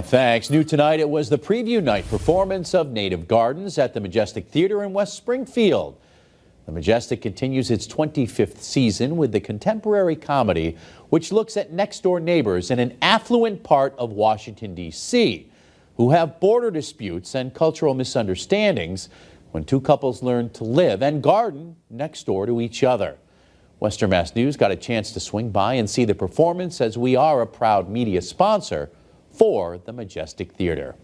Thanks. New tonight, it was the preview night performance of Native Gardens at the Majestic Theater in West Springfield. The Majestic continues its 25th season with the contemporary comedy, which looks at next-door neighbors in an affluent part of Washington, D.C., who have border disputes and cultural misunderstandings when two couples learn to live and garden next door to each other. Western Mass News got a chance to swing by and see the performance, as we are a proud media sponsor for the Majestic Theater.